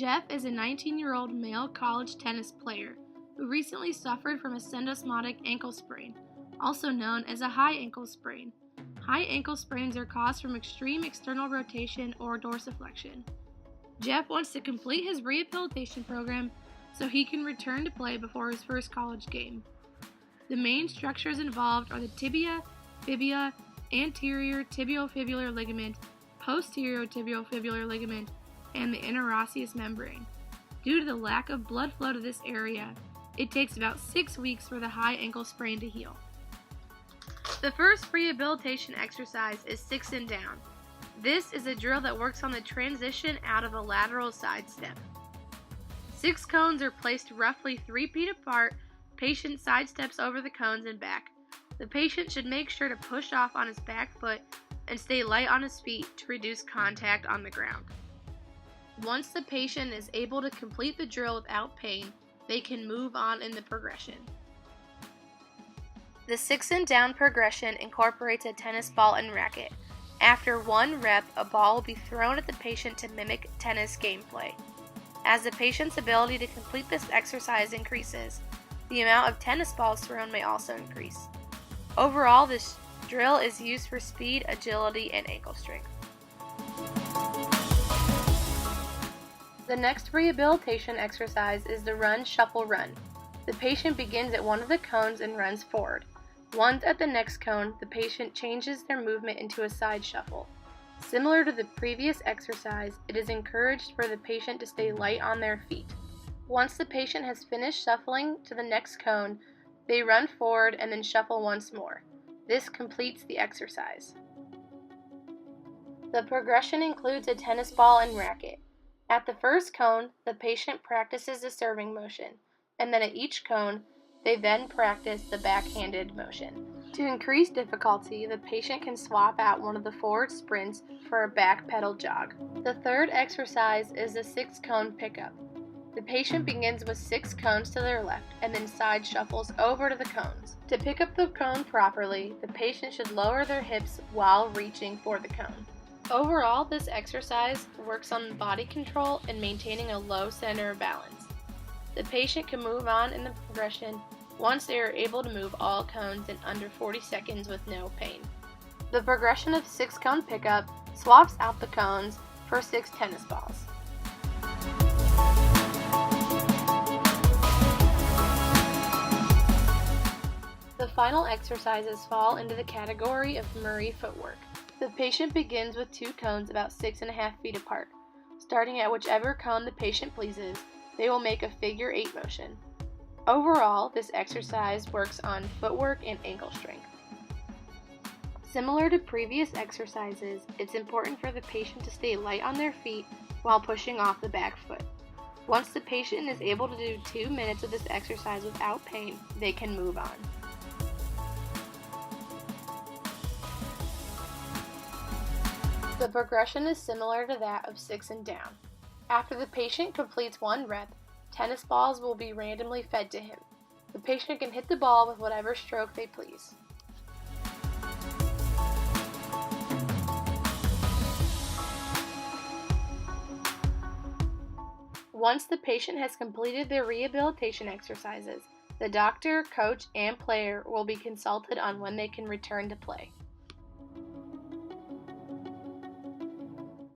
Jeff is a 19-year-old male college tennis player who recently suffered from a syndesmotic ankle sprain, also known as a high ankle sprain. High ankle sprains are caused from extreme external rotation or dorsiflexion. Jeff wants to complete his rehabilitation program so he can return to play before his first college game. The main structures involved are the tibia, fibula, anterior tibiofibular ligament, posterior tibiofibular ligament, and the interosseous membrane. Due to the lack of blood flow to this area, it takes about 6 weeks for the high ankle sprain to heal. The first rehabilitation exercise is 6 and down. This is a drill that works on the transition out of a lateral side step. 6 cones are placed roughly 3 feet apart. Patient sidesteps over the cones and back. The patient should make sure to push off on his back foot and stay light on his feet to reduce contact on the ground. Once the patient is able to complete the drill without pain, they can move on in the progression. The 6 and down progression incorporates a tennis ball and racket. After 1 rep, a ball will be thrown at the patient to mimic tennis gameplay. As the patient's ability to complete this exercise increases, the amount of tennis balls thrown may also increase. Overall, this drill is used for speed, agility, and ankle strength. The next rehabilitation exercise is the run, shuffle, run. The patient begins at one of the cones and runs forward. Once at the next cone, the patient changes their movement into a side shuffle. Similar to the previous exercise, it is encouraged for the patient to stay light on their feet. Once the patient has finished shuffling to the next cone, they run forward and then shuffle once more. This completes the exercise. The progression includes a tennis ball and racket. At the first cone, the patient practices the serving motion, and then at each cone, they then practice the backhanded motion. To increase difficulty, the patient can swap out one of the forward sprints for a back pedal jog. The third exercise is the 6-cone pickup. The patient begins with 6 cones to their left and then side shuffles over to the cones. To pick up the cone properly, the patient should lower their hips while reaching for the cone. Overall, this exercise works on body control and maintaining a low center of balance. The patient can move on in the progression once they are able to move all cones in under 40 seconds with no pain. The progression of 6-cone pickup swaps out the cones for 6 tennis balls. The final exercises fall into the category of Murray footwork. The patient begins with 2 cones about 6.5 feet apart. Starting at whichever cone the patient pleases, they will make a figure 8 motion. Overall, this exercise works on footwork and ankle strength. Similar to previous exercises, it's important for the patient to stay light on their feet while pushing off the back foot. Once the patient is able to do 2 minutes of this exercise without pain, they can move on. The progression is similar to that of 6 and down. After the patient completes 1 rep, tennis balls will be randomly fed to him. The patient can hit the ball with whatever stroke they please. Once the patient has completed their rehabilitation exercises, the doctor, coach, and player will be consulted on when they can return to play.